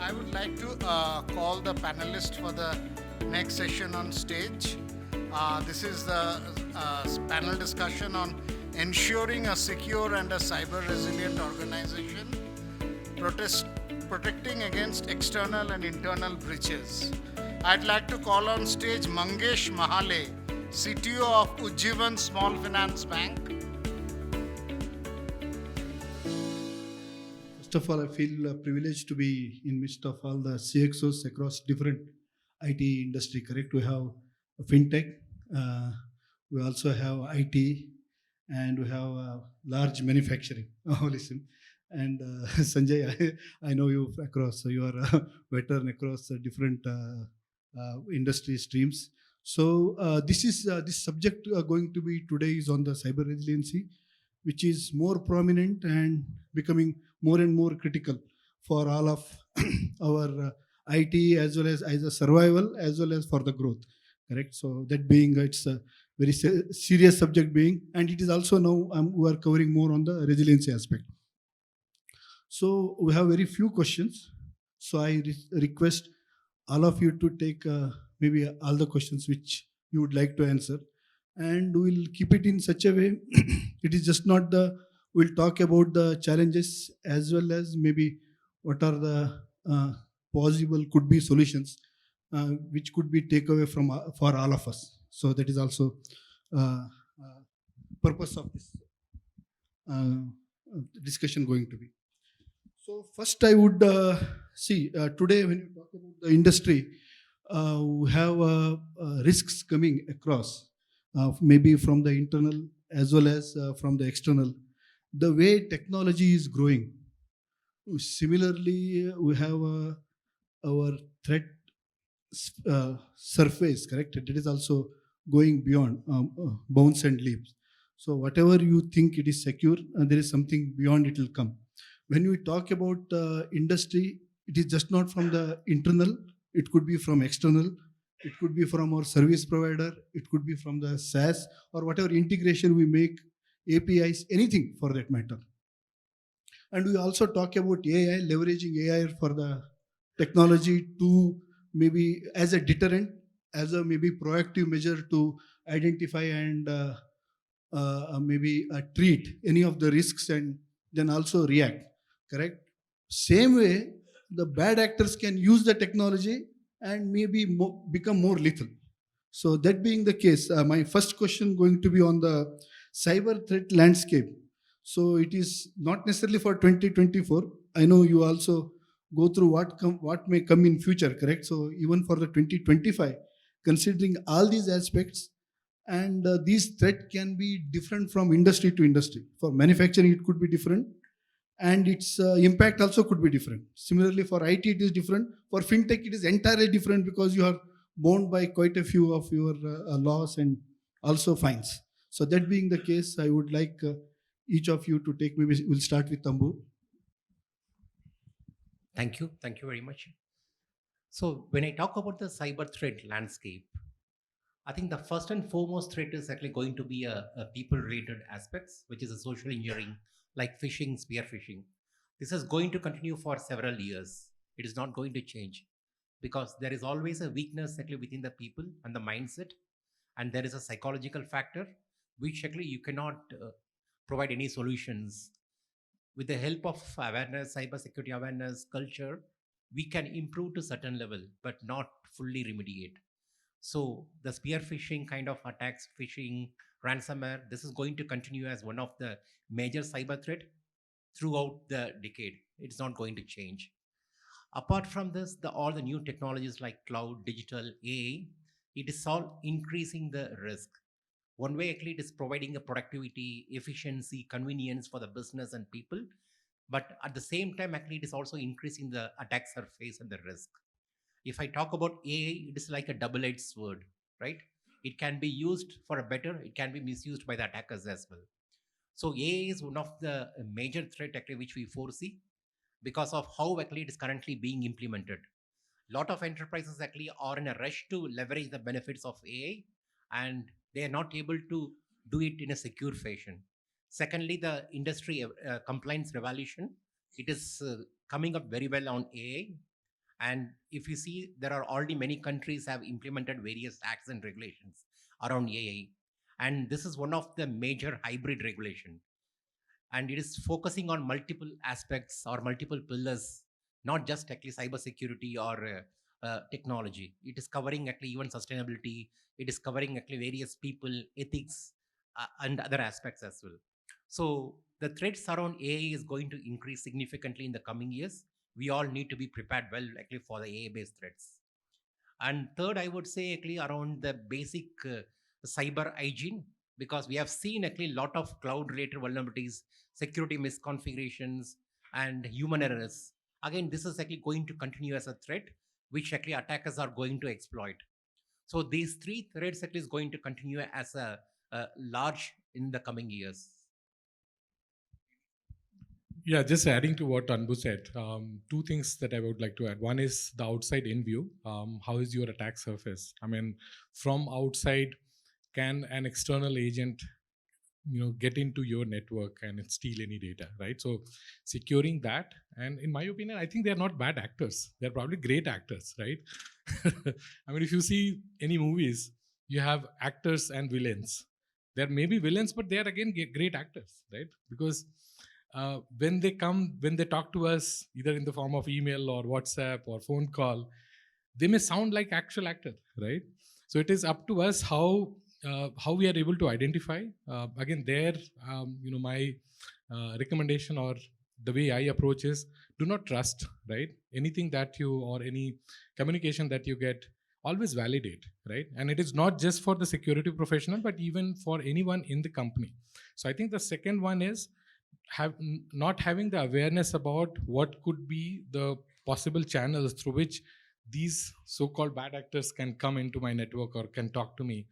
I would like to call the panelists for the next session on stage. This is the panel discussion on ensuring a secure and a cyber resilient organization, protest, protecting against external and internal breaches. I'd like to call on stage Mangesh Mahale, CTO of Ujjivan Small Finance Bank. First of all, I feel privileged to be in midst of all the CXOs across different IT industry. Correct? We have fintech, we also have IT, and we have large manufacturing, Holcim. And Sanjay, I know you across. So you are a veteran across different industry streams. So this subject going to be today is on the cyber resiliency, which is more prominent and becoming more and more critical for all of our IT as well as a survival as well as for the growth. Correct. So that being it's a very serious subject being, and it is also now we are covering more on the resiliency aspect. So we have very few questions. So I request all of you to take maybe all the questions which you would like to answer, and we'll keep it in such a way. It is just not the we'll talk about the challenges as well as maybe what are the possible could be solutions which could be takeaway from for all of us. So that is also uh, purpose of this uh, discussion going to be. So first, I would see today when you talk about the industry, we have risks coming across, maybe from the internal as well as from the external. The way technology is growing, similarly, we have our threat surface, correct? It is also going beyond bounds and leaps. So whatever you think it is secure, there is something beyond it will come. When we talk about industry, it is just not from the internal, it could be from external, it could be from our service provider, it could be from the SaaS or whatever integration we make, APIs, anything for that matter. And we also talk about AI, leveraging AI for the technology to maybe as a deterrent, as a maybe proactive measure to identify and maybe treat any of the risks and then also react. Correct? Same way, the bad actors can use the technology and maybe become more lethal. So that being the case, my first question going to be on the cyber threat landscape. So it is not necessarily for 2024. I know you also go through what may come in future, correct? So even for the 2025, considering all these aspects, and these threat can be different from industry to industry. For manufacturing, it could be different, and its impact also could be different. Similarly, for IT, it is different. For fintech, it is entirely different because you are bound by quite a few of your laws and also fines. So that being the case, I would like each of you to take. Maybe we'll start with Anbu. Thank you. Thank you very much. So when I talk about the cyber threat landscape, I think the first and foremost threat is actually going to be a people-related aspects, which is a social engineering, like phishing, spear phishing. This is going to continue for several years. It is not going to change because there is always a weakness actually within the people and the mindset, and there is a psychological factor which actually you cannot provide any solutions. With the help of awareness, cyber security awareness, culture, we can improve to certain level, but not fully remediate. So the spear phishing kind of attacks, phishing, ransomware, this is going to continue as one of the major cyber threat throughout the decade. It's not going to change. Apart from this, all the new technologies like cloud, digital, AI, it is all increasing the risk. One way, actually, it is providing a productivity, efficiency, convenience for the business and people. But at the same time, actually, it is also increasing the attack surface and the risk. If I talk about AI, it is like a double-edged sword, right? It can be used for a better, it can be misused by the attackers as well. So AI is one of the major threat actually which we foresee because of how actually it is currently being implemented. Lot of enterprises actually are in a rush to leverage the benefits of AI, and they are not able to do it in a secure fashion. Secondly, the industry compliance revolution, it is coming up very well on AI. And if you see, there are already many countries have implemented various acts and regulations around AI. And this is one of the major hybrid regulation. And it is focusing on multiple aspects or multiple pillars, not just actually cybersecurity or technology. It is covering actually even sustainability. It is covering actually various people, ethics, and other aspects as well. So the threats around AI is going to increase significantly in the coming years. We all need to be prepared well actually for the AI-based threats. And third, I would say actually around the basic cyber hygiene, because we have seen actually a lot of cloud-related vulnerabilities, security misconfigurations, and human errors. Again, this is actually going to continue as a threat, which actually attackers are going to exploit. So these three threats actually is going to continue as a large in the coming years. Yeah, just adding to what Anbu said, two things that I would like to add. One is the outside in view. How is your attack surface? I mean, from outside, can an external agent, get into your network and steal any data, right? So securing that, and in my opinion, I think they're not bad actors. They're probably great actors, right? I mean, if you see any movies, you have actors and villains. There may be villains, but they are again great actors, right? Because when they talk to us, either in the form of email or WhatsApp or phone call, they may sound like actual actor, right? So it is up to us how we are able to identify. Again, there, my recommendation or the way I approach is, do not trust, right? Anything that you, or any communication that you get, always validate, right? And it is not just for the security professional, but even for anyone in the company. So I think the second one is not having the awareness about what could be the possible channels through which these so-called bad actors can come into my network or can talk to me.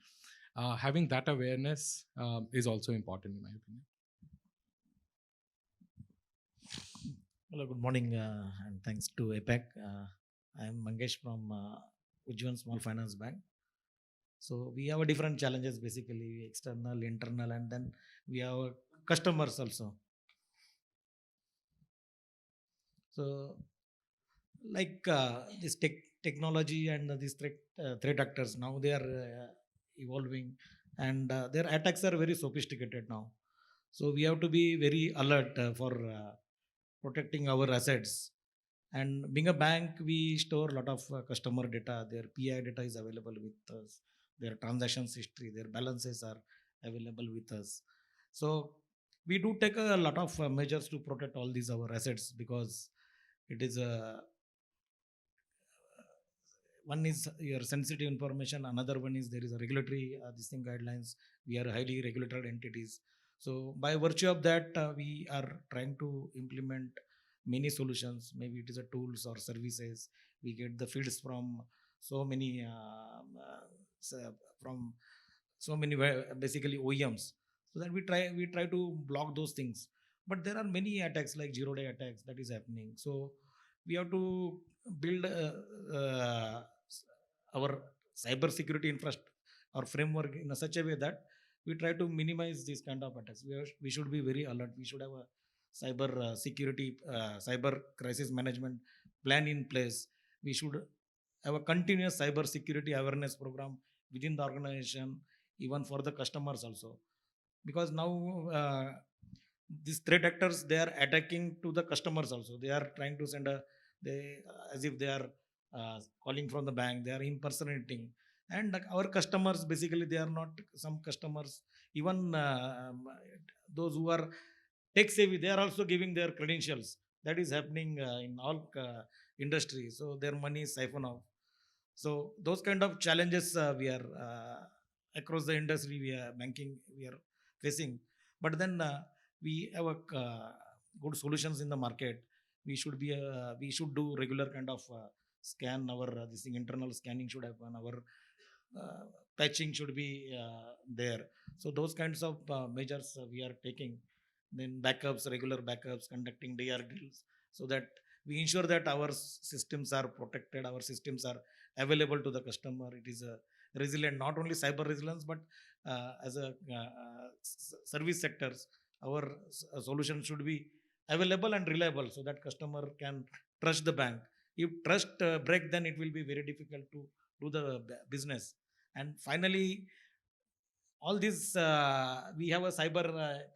Having that awareness is also important, in my opinion. Hello, good morning, and thanks to APAC. I am Mangesh from Ujjivan Small Finance Bank. So we have a different challenges, basically external, internal, and then we have customers also. So, like this technology and these threat actors, now they are evolving, and their attacks are very sophisticated now. So we have to be very alert for protecting our assets. And being a bank, we store a lot of customer data. Their PI data is available with us. Their transactions history, their balances are available with us. So we do take a lot of measures to protect all these our assets, because it is a one is your sensitive information, another one is there is a regulatory this thing guidelines. We are highly regulated entities. So by virtue of that, we are trying to implement many solutions. Maybe it is a tools or services. We get the feeds from so many from so many basically OEMs, so that we try to block those things. But there are many attacks like zero-day attacks that is happening. So we have to build our cyber security infrastructure or framework in such a way that we try to minimize these kind of attacks. We should be very alert. We should have a cyber security, cyber crisis management plan in place. We should have a continuous cyber security awareness program within the organization, even for the customers also. Because now these threat actors, they are attacking to the customers also. They are trying to send as if they are calling from the bank. They are impersonating, and like our customers, basically they are not some customers, even those who are tech savvy, they are also giving their credentials. That is happening in all industries. So their money is siphoned off. So those kind of challenges we are across the industry, we are banking, we are facing. But then we have a good solutions in the market. We should do regular kind of scan our this thing, internal scanning should happen. Our patching should be there. So those kinds of measures we are taking. Then backups, regular backups, conducting DR drills, so that we ensure that our systems are protected, our systems are available to the customer. It is a resilient, not only cyber resilience, but as a service sectors, our solution should be available and reliable, so that customer can trust the bank. If trust break, then it will be very difficult to do the business. And finally, all this we have a cyber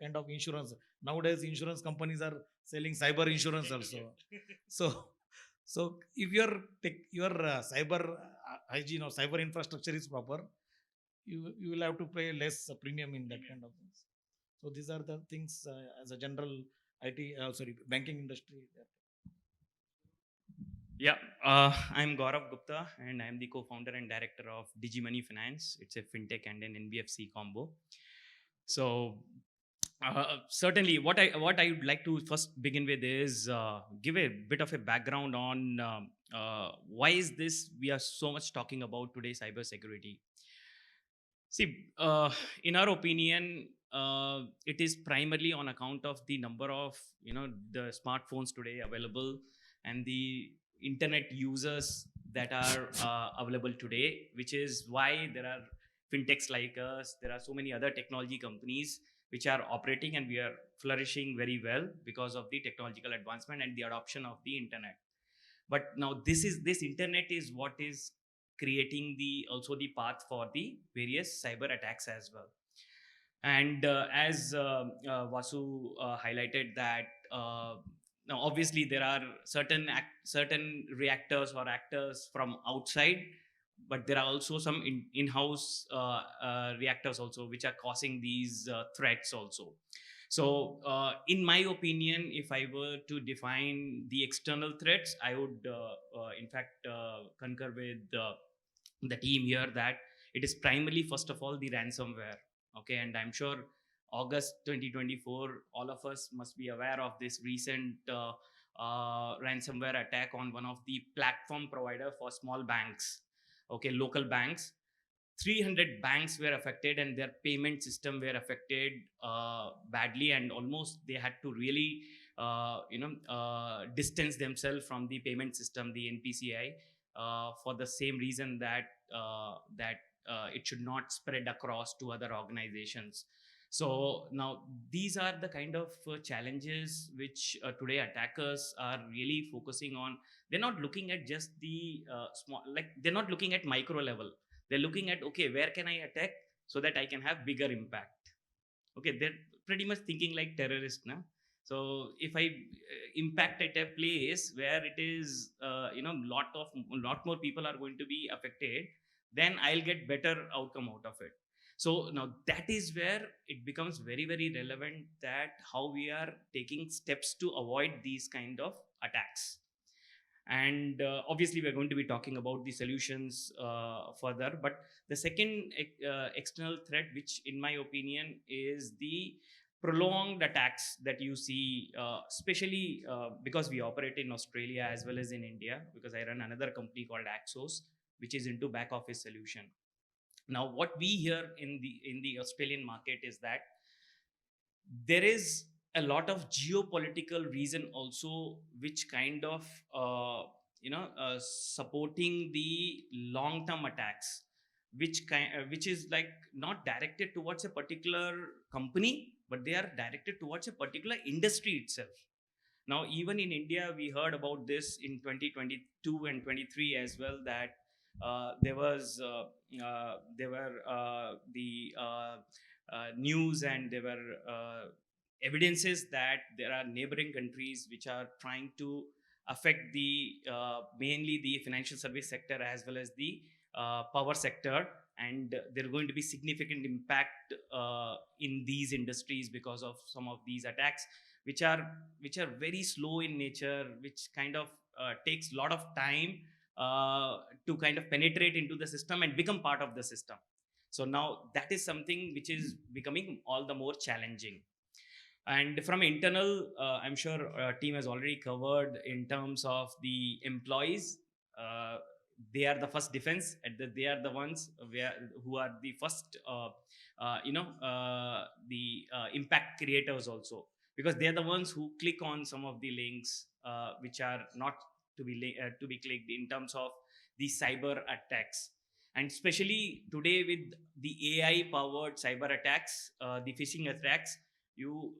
kind of insurance. Nowadays insurance companies are selling cyber insurance also. So if your cyber hygiene or cyber infrastructure is proper, you will have to pay less premium in that kind of things. So these are the things as a general banking industry. Yeah, I'm Gorav Gupta, and I'm the co-founder and director of DigiMoney Finance. It's a fintech and an NBFC combo. So, certainly, what I would like to first begin with is give a bit of a background on why is this we are so much talking about today cybersecurity. See, in our opinion, it is primarily on account of the number of the smartphones today available and the internet users that are available today, which is why there are fintechs like us. There are so many other technology companies which are operating, and we are flourishing very well because of the technological advancement and the adoption of the internet. But now this internet is what is creating also the path for the various cyber attacks as well. And as Vasu highlighted that now obviously there are certain reactors or actors from outside, but there are also some in-house reactors also which are causing these threats also. So in my opinion, if I were to define the external threats, I would in fact concur with the team here that it is primarily, first of all, the ransomware. Okay, and I'm sure August 2024, all of us must be aware of this recent ransomware attack on one of the platform provider for small banks. Okay, local banks. 300 banks were affected, and their payment system were affected badly, and almost they had to really distance themselves from the payment system, the NPCI, for the same reason that it should not spread across to other organizations. So now these are the kind of challenges which today attackers are really focusing on. They're not looking at just the small, like they're not looking at micro level. They're looking at, okay, where can I attack so that I can have bigger impact? Okay, they're pretty much thinking like terrorists now. So if I impact at a place where it is lot more people are going to be affected, then I'll get better outcome out of it. So now that is where it becomes very, very relevant that how we are taking steps to avoid these kind of attacks. And obviously we're going to be talking about the solutions further, but the second external threat, which in my opinion is the prolonged attacks that you see, especially because we operate in Australia as well as in India, because I run another company called Axos, which is into back office solution. Now what we hear in the Australian market is that there is a lot of geopolitical reason also, which kind of supporting the long term attacks, which is like not directed towards a particular company, but they are directed towards a particular industry itself. Now even in India we heard about this in 2022 and 23 as well, that there were the news, and there were evidences that there are neighboring countries which are trying to affect the mainly the financial service sector as well as the power sector, and there are going to be significant impact in these industries because of some of these attacks, which are very slow in nature, which kind of takes a lot of time to kind of penetrate into the system and become part of the system. So now that is something which is becoming all the more challenging. And from internal, I'm sure team has already covered in terms of the employees. They are the first defense, and they are the ones who are the first, the impact creators also, because they are the ones who click on some of the links which are not to be clicked in terms of the cyber attacks. And especially today with the AI powered cyber attacks, the phishing attacks, you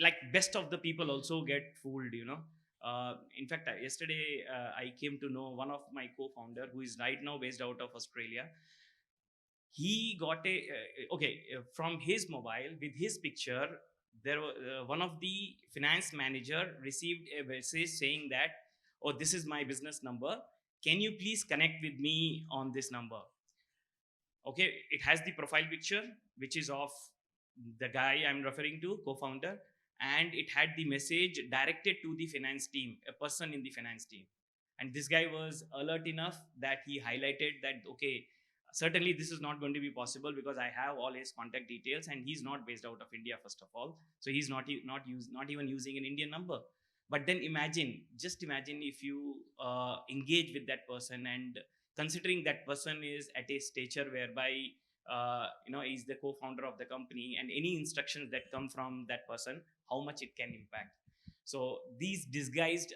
like best of the people also get fooled, In fact, yesterday I came to know one of my co-founder who is right now based out of Australia. He got a from his mobile with his picture. There one of the finance manager received a message saying that, oh, this is my business number, can you please connect with me on this number? Okay, it has the profile picture which is of the guy I'm referring to, co-founder, and it had the message directed to the finance team, a person in the finance team. And this guy was alert enough that he highlighted that, okay, certainly this is not going to be possible because I have all his contact details and he's not based out of India, first of all, so he's not even using an Indian number. But then just imagine if you engage with that person, and considering that person is at a stature whereby he's the co-founder of the company, and any instructions that come from that person, how much it can impact. So these disguised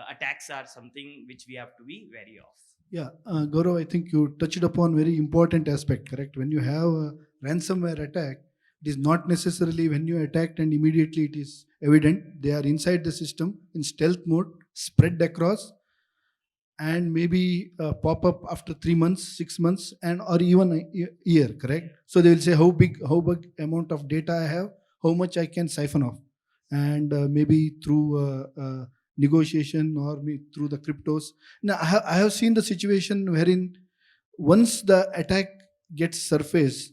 attacks are something which we have to be wary of. Yeah, Gaurav, I think you touched upon very important aspect, correct? When you have a ransomware attack, it is not necessarily when you attacked and immediately it is evident. They are inside the system in stealth mode, spread across, and maybe pop up after 3 months, 6 months, and or even a year, correct? So they will say how big amount of data I have, how much I can siphon off, and maybe through negotiation or through the cryptos. Now I have seen the situation wherein once the attack gets surfaced,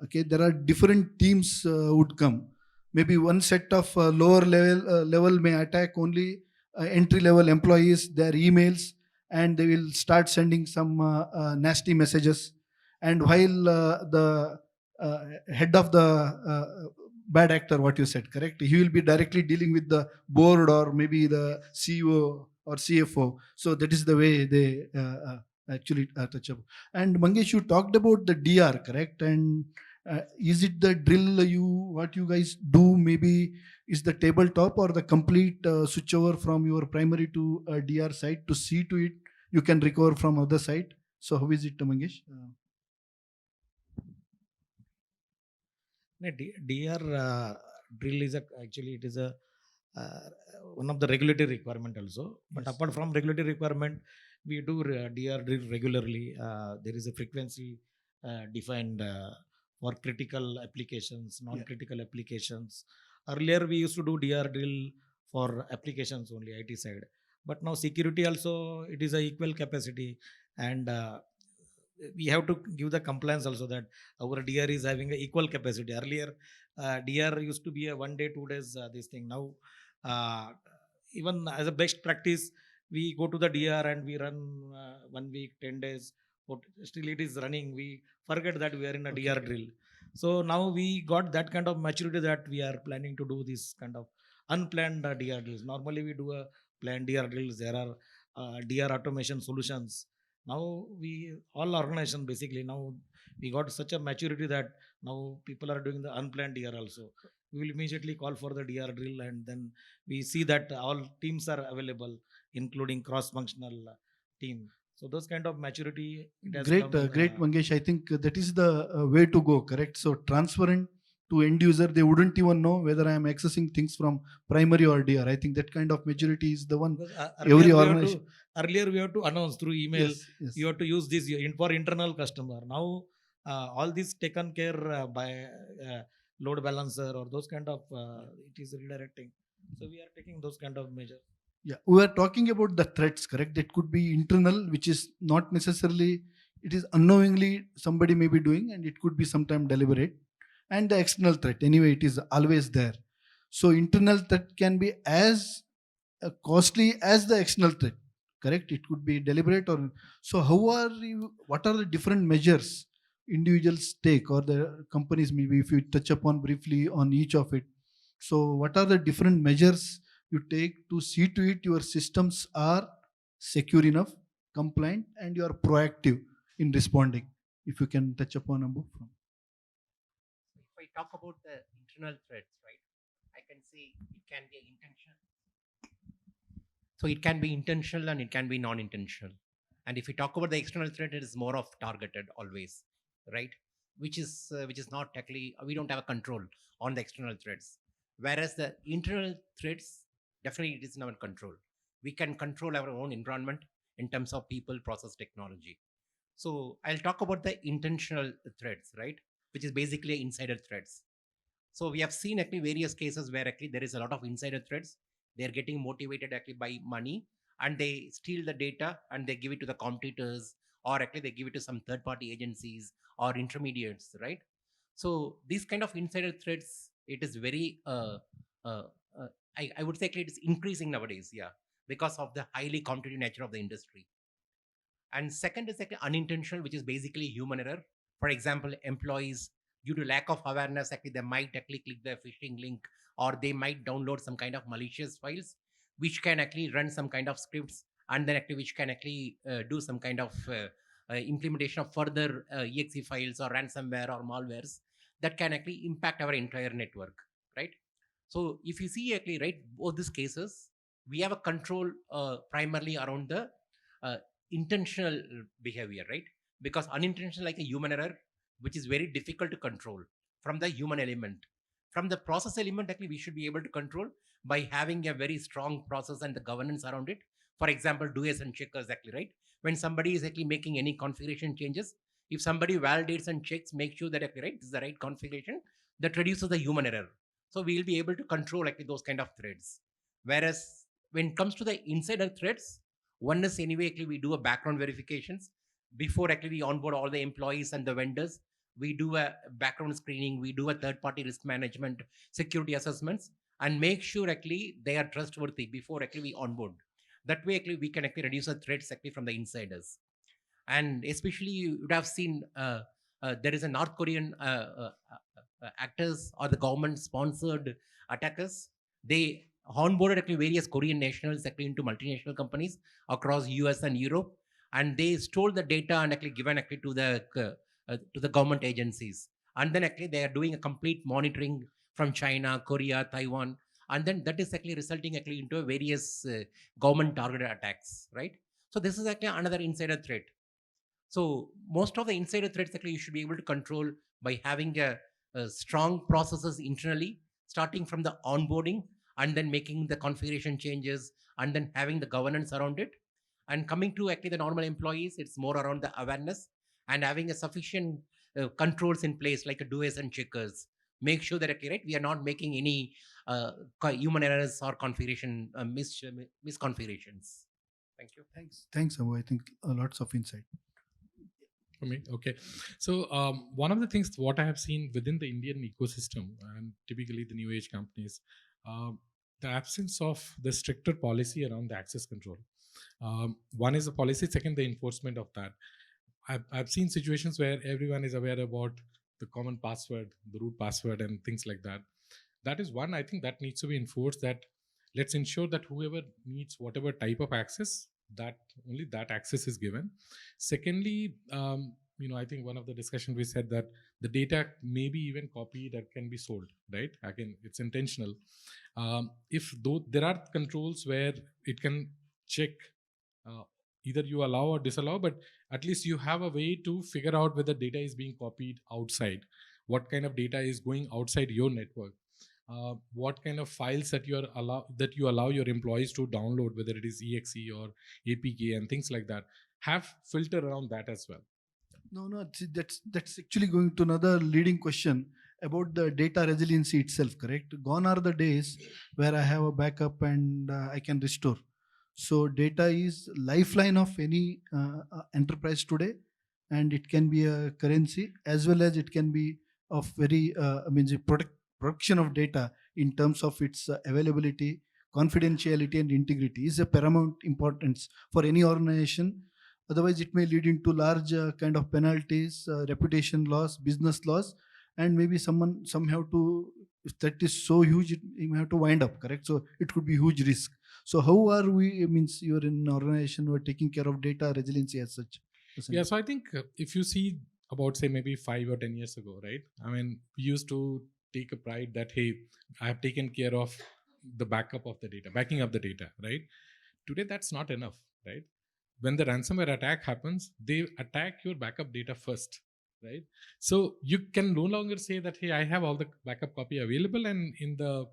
okay, there are different teams would come. Maybe one set of lower level may attack only entry level employees, their emails, and they will start sending some nasty messages. And while the head of the bad actor, what you said, correct, he will be directly dealing with the board or maybe the CEO or CFO. So that is the way they actually touch up. And Mangesh, you talked about the DR, correct? And is it the drill what you guys do? Maybe is the tabletop or the complete switchover from your primary to DR side to see to it you can recover from other side. So how is it, Mangesh? DR drill is actually it is a one of the regulatory requirement also. But Yes. apart from regulatory requirement, we do DR drill regularly. There is a frequency defined for critical applications, non-critical applications. Earlier we used to do DR drill for applications only, IT side. But now security also, it is a equal capacity, and we have to give the compliance also that our DR is having a equal capacity. Earlier, DR used to be a 1 day, 2 days this thing. Now, even as a best practice, we go to the DR and we run 1 week, 10 days. But still, it is running. We forget that we are in a DR drill. So now we got that kind of maturity that we are planning to do this kind of unplanned DR drills. Normally, we do a planned DR drills. There are DR automation solutions. Now we all organization basically now we got such a maturity that now people are doing the unplanned DR also. We will immediately call for the DR drill, and then we see that all teams are available, including cross-functional team. So those kind of maturity it has Great, come, great, Mangesh. I think that is the way to go, correct? So transparent to end user, they wouldn't even know whether I am accessing things from primary or DR. I think that kind of maturity is the one because, every organization. earlier we have to announce through email. Yes, yes. You have to use this for internal customer. Now all this taken care by load balancer or those kind of it is redirecting. So we are taking those kind of measures. Yeah, we are talking about the threats, correct? That could be internal, which is not necessarily, it is unknowingly somebody may be doing, and it could be sometime deliberate. And the external threat, anyway, it is always there. So internal threat can be as costly as the external threat, correct? It could be deliberate or so. How are you? What are the different measures individuals take or the companies? Maybe if you touch upon briefly on each of it. So what are the different measures you take to see to it your systems are secure enough, compliant, and you are proactive in responding? If you can touch upon Anbu. If I talk about the internal threats, right, I can say it can be intentional. So it can be intentional and it can be non-intentional. And if we talk about the external threat, it is more of targeted always, right? Which is not actually, we don't have a control on the external threats. Whereas the internal threats, definitely it is in our control. We can control our own environment in terms of people, process, technology. So I'll talk about the intentional threats, right? Which is basically insider threats. So we have seen actually various cases where actually there is a lot of insider threats. They're getting motivated actually by money, and they steal the data and they give it to the competitors, or actually they give it to some third party agencies or intermediates, right? So these kind of insider threats, it is very, uh, I would say actually it is increasing nowadays, yeah, because of the highly competitive nature of the industry. And second is actually unintentional, which is basically human error. For example, employees, due to lack of awareness, actually they might actually click the phishing link, or they might download some kind of malicious files, which can actually run some kind of scripts, and then actually which can actually do some kind of implementation of further exe files or ransomware or malwares that can actually impact our entire network, right? So if you see actually, right, both these cases, we have a control primarily around the uh, intentional behavior, right? Because unintentional, like a human error, which is very difficult to control from the human element. From the process element, actually, we should be able to control by having a very strong process and the governance around it. For example, doers and checkers, actually, right? When somebody is actually making any configuration changes, if somebody validates and checks, make sure that actually, right, this is the right configuration, that reduces the human error. So we'll be able to control actually those kind of threats. Whereas when it comes to the insider threats, one is anyway, actually, we do a background verifications before actually we onboard all the employees and the vendors. We do a background screening, we do a third party risk management, security assessments, and make sure actually they are trustworthy before actually we onboard. That way, actually, we can actually reduce the threats actually from the insiders. And especially, you would have seen there is a North Korean actors or the government sponsored attackers. They onboarded actually various Korean nationals actually into multinational companies across US and Europe, and they stole the data and actually given actually to the government agencies. And then actually they are doing a complete monitoring from China, Korea, Taiwan, and then that is actually resulting actually into various government targeted attacks, right? So this is actually another insider threat. So most of the insider threats actually you should be able to control by having a strong processes internally, starting from the onboarding and then making the configuration changes and then having the governance around it. And coming to actually the normal employees, it's more around the awareness and having a sufficient controls in place like a doers and checkers. Make sure that okay, right, we are not making any human errors or configuration misconfigurations. Thank you. Thanks, Anbu. I think lots of insight. For me, okay. So one of the things what I have seen within the Indian ecosystem and typically the new age companies, the absence of the stricter policy around the access control. One is the policy, second the enforcement of that. I've seen situations where everyone is aware about the common password, the root password, and things like that. That is one, I think, that needs to be enforced. That let's ensure that whoever needs whatever type of access, that only that access is given. Secondly, I think one of the discussion we said that the data may be even copied and can be sold, right? Again, it's intentional. If though there are controls where it can check, either you allow or disallow, but at least you have a way to figure out whether data is being copied outside, what kind of data is going outside your network, what kind of files that you allow your employees to download, whether it is exe or apk and things like that. Have filter around that as well. No, that's actually going to another leading question about the data resiliency itself, correct? Gone are the days where I have a backup and I can restore. So data is lifeline of any enterprise today, and it can be a currency as well as it can be of very the production of data in terms of its availability, confidentiality, and integrity is a paramount importance for any organization. Otherwise, it may lead into large kind of penalties, reputation loss, business loss, and maybe some have to. If that is so huge, you may have to wind up. Correct. So it could be huge risk. So how are we? Means you're in an organization who are taking care of data resiliency as such. Yeah. So I think if you see about say maybe 5 or 10 years ago, right? I mean, we used to take a pride that hey, I have taken care of the backup of the data, backing up the data, right? Today, that's not enough, right? When the ransomware attack happens, they attack your backup data first, right? So you can no longer say that hey, I have all the backup copy available, and in the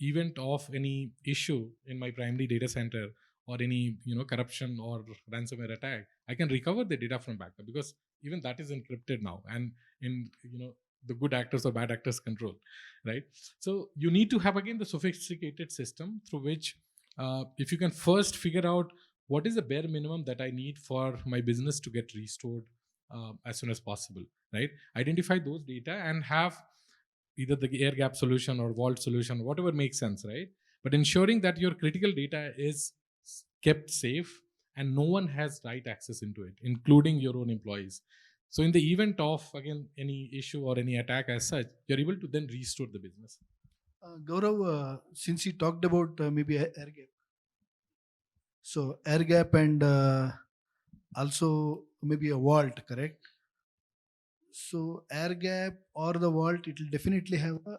event of any issue in my primary data center or any corruption or ransomware attack, I can recover the data from backup, because even that is encrypted now and in the good actors or bad actors control, right? So you need to have again the sophisticated system through which if you can first figure out what is the bare minimum that I need for my business to get restored as soon as possible, right? Identify those data and have either the air gap solution or vault solution, whatever makes sense, right? But ensuring that your critical data is kept safe and no one has right access into it, including your own employees. So in the event of, again, any issue or any attack as such, you're able to then restore the business. Gaurav, since you talked about maybe air gap, so air gap and also maybe a vault, correct? So air gap or the vault, it will definitely have a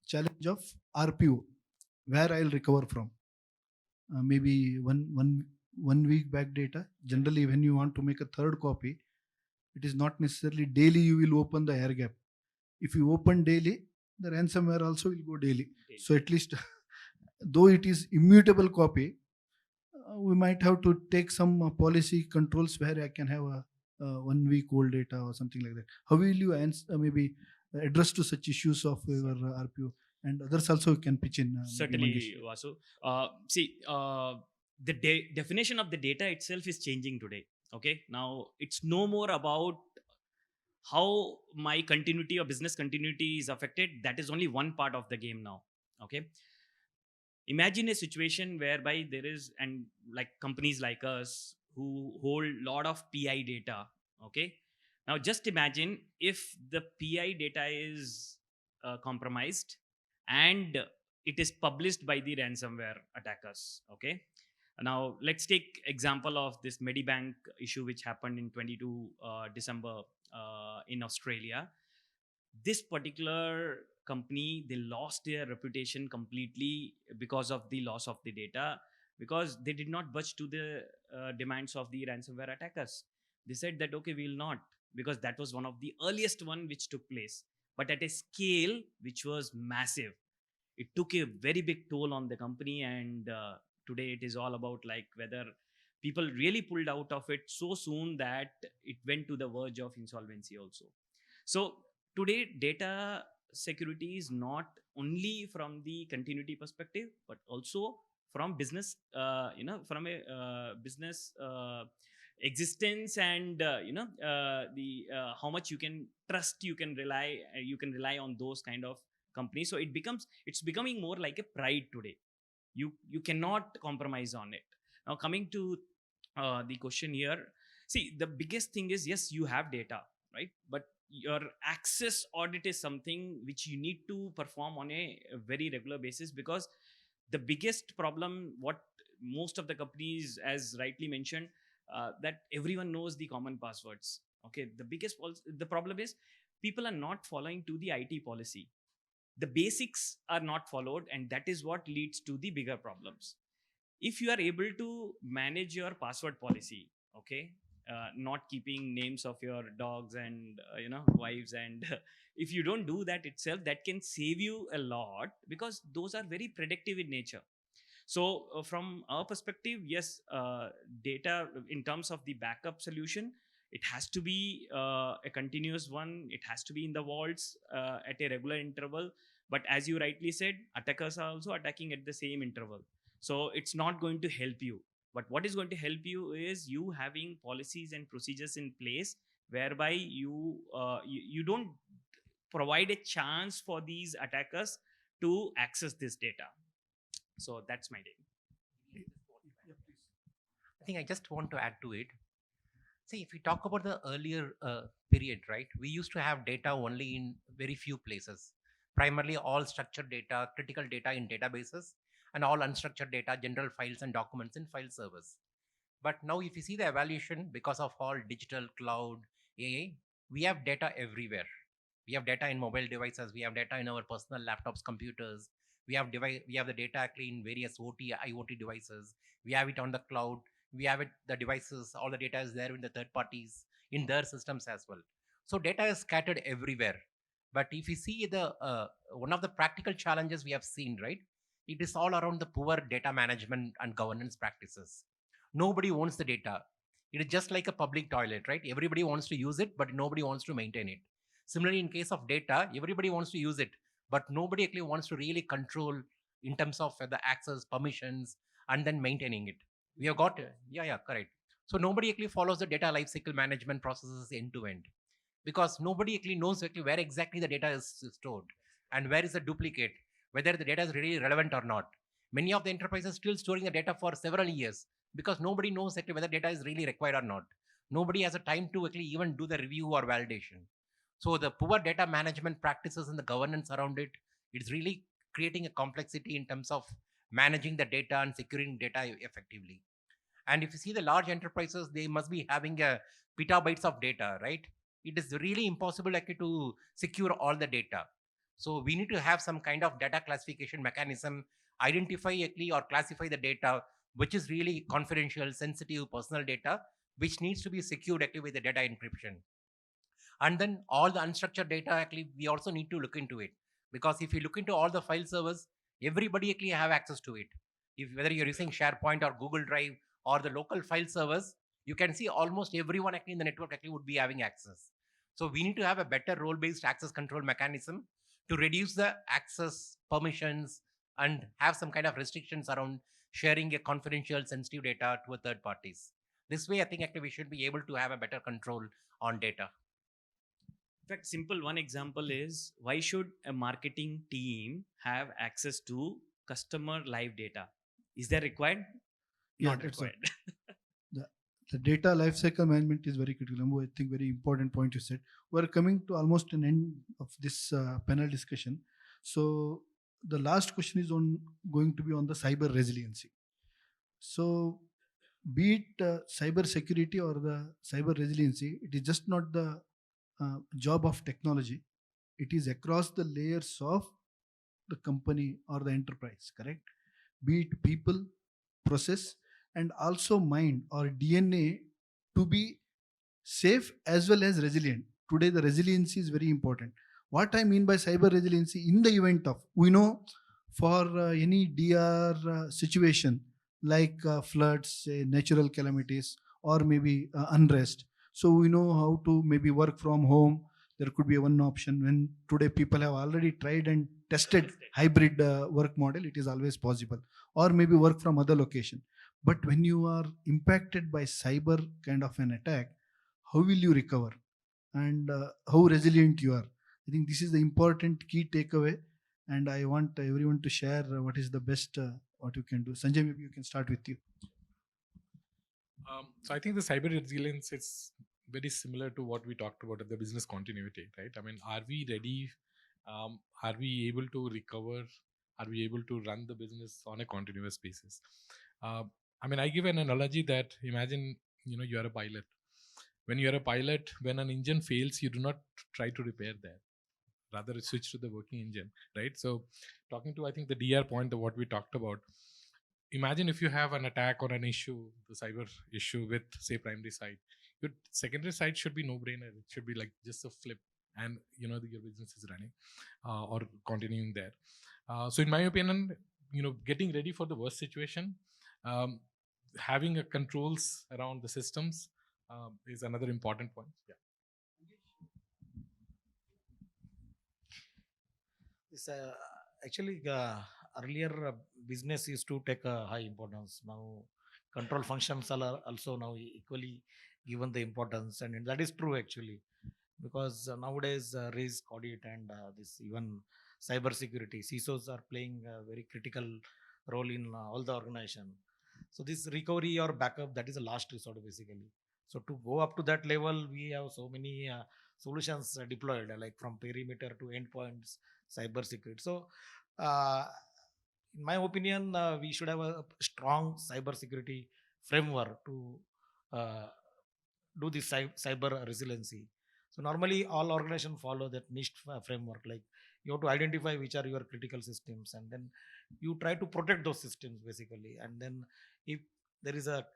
challenge of RPO, where I'll recover from. Maybe one week back data. Generally, when you want to make a third copy, it is not necessarily daily you will open the air gap. If you open daily, the ransomware also will go daily. So at least, though it is immutable copy, we might have to take some policy controls where I can have a 1 week old data or something like that. How will you answer, maybe address to such issues of your RPO? And others also can pitch in. Certainly, Vasu. See, the definition of the data itself is changing today. Okay, now it's no more about how my continuity or business continuity is affected. That is only one part of the game now. Okay, imagine a situation whereby there is, and like companies like us who hold lot of PI data. Okay, now just imagine if the PI data is compromised and it is published by the ransomware attackers. Okay, now let's take example of this Medibank issue which happened in 22 December in Australia. This particular company, they lost their reputation completely because of the loss of the data, because they did not budge to the demands of the ransomware attackers. They said that okay, we will not, because that was one of the earliest one which took place, but at a scale which was massive. It took a very big toll on the company, and today it is all about like whether people really pulled out of it so soon that it went to the verge of insolvency also. So today data security is not only from the continuity perspective, but also from business, from a business existence, and the how much you can trust, you can rely on those kind of companies. So it's becoming more like a pride today. You cannot compromise on it. Now coming to the question here, see, the biggest thing is, yes, you have data, right? But your access audit is something which you need to perform on a very regular basis, because the biggest problem, what most of the companies, as rightly mentioned, that everyone knows the common passwords. Okay, the problem is people are not following to the IT policy. The basics are not followed, and that is what leads to the bigger problems. If you are able to manage your password policy, okay, not keeping names of your dogs and wives, and if you don't do that itself, that can save you a lot, because those are very predictive in nature. So from our perspective, yes, data in terms of the backup solution, it has to be a continuous one. It has to be in the vaults at a regular interval. But as you rightly said, attackers are also attacking at the same interval. So it's not going to help you. But what is going to help you is you having policies and procedures in place whereby you don't provide a chance for these attackers to access this data. So that's my take. I think I just want to add to it. See, if we talk about the earlier period, right, we used to have data only in very few places. Primarily all structured data, critical data in databases, and all unstructured data, general files and documents in file servers. But now if you see the evaluation, because of all digital cloud, AI, we have data everywhere. We have data in mobile devices, we have data in our personal laptops, computers, we have the data actually in various OT, IoT devices, we have it on the cloud, we have it, the devices, all the data is there in the third parties, in their systems as well. So data is scattered everywhere. But if you see the one of the practical challenges we have seen, right, it is all around the poor data management and governance practices. Nobody owns the data. It is just like a public toilet, right? Everybody wants to use it, but nobody wants to maintain it. Similarly, in case of data, everybody wants to use it, but nobody actually wants to really control in terms of the access, permissions, and then maintaining it. We have got, yeah, correct. So nobody actually follows the data lifecycle management processes end to end, because nobody actually knows actually where exactly the data is stored and where is the duplicate, whether the data is really relevant or not. Many of the enterprises still storing the data for several years because nobody knows actually whether data is really required or not. Nobody has a time to actually even do the review or validation. So the poor data management practices and the governance around it, it's really creating a complexity in terms of managing the data and securing data effectively. And if you see the large enterprises, they must be having a petabytes of data, right? It is really impossible actually to secure all the data. So we need to have some kind of data classification mechanism, identify actually or classify the data which is really confidential, sensitive, personal data, which needs to be secured actually with the data encryption. And then all the unstructured data actually we also need to look into it, because if you look into all the file servers, everybody actually have access to it. If whether you're using SharePoint or Google Drive or the local file servers, you can see almost everyone actually in the network actually would be having access. So we need to have a better role based access control mechanism to reduce the access permissions and have some kind of restrictions around sharing a confidential sensitive data to a third parties. This way I think actually we should be able to have a better control on data. In fact, simple one example is, why should a marketing team have access to customer live data? Is that required? Yeah, Not that's required. the data lifecycle management is very critical. Anbu, I think very important point you said. We're coming to almost an end of this panel discussion. So the last question is on going to be on the cyber resiliency. So be it cyber security or the cyber resiliency, it is just not the job of technology. It is across the layers of the company or the enterprise, correct? Be it people, process, and also mind or DNA to be safe as well as resilient. Today, the resiliency is very important. What I mean by cyber resiliency, in the event of, we know for any DR situation like floods, say, natural calamities, or maybe unrest. So we know how to maybe work from home. There could be one option when today people have already tried and tested hybrid work model. It is always possible, or maybe work from other location. But when you are impacted by cyber kind of an attack, how will you recover, and how resilient you are? I think this is the important key takeaway, and I want everyone to share what is the best what you can do. Sanjay, maybe you can start with you. So I think the cyber resilience is very similar to what we talked about at the business continuity, right? I mean, are we ready? Are we able to recover? Are we able to run the business on a continuous basis? I mean, I give an analogy that, imagine, you are a pilot. When you are a pilot, when an engine fails, you do not try to repair that. Rather, switch to the working engine, right? So talking to, I think, the DR point of what we talked about, imagine if you have an attack or an issue, the cyber issue with, say, primary side, your secondary side should be no brainer. It should be like just a flip, and your business is running or continuing there. So in my opinion, getting ready for the worst situation, having a controls around the systems is another important point. Yeah. This actually earlier business used to take a high importance. Now control functions are also now equally given the importance, and that is true actually, because nowadays risk audit and this even cyber security CISOs are playing a very critical role in all the organization. So this recovery or backup, that is a last resort basically. So to go up to that level, we have so many solutions deployed, like from perimeter to endpoints, cyber security. So uh, in my opinion, we should have a strong cyber security framework to uh, do this cyber resiliency. So normally all organizations follow that niche framework. Like you have to identify which are your critical systems, and then you try to protect those systems basically. And then if there is a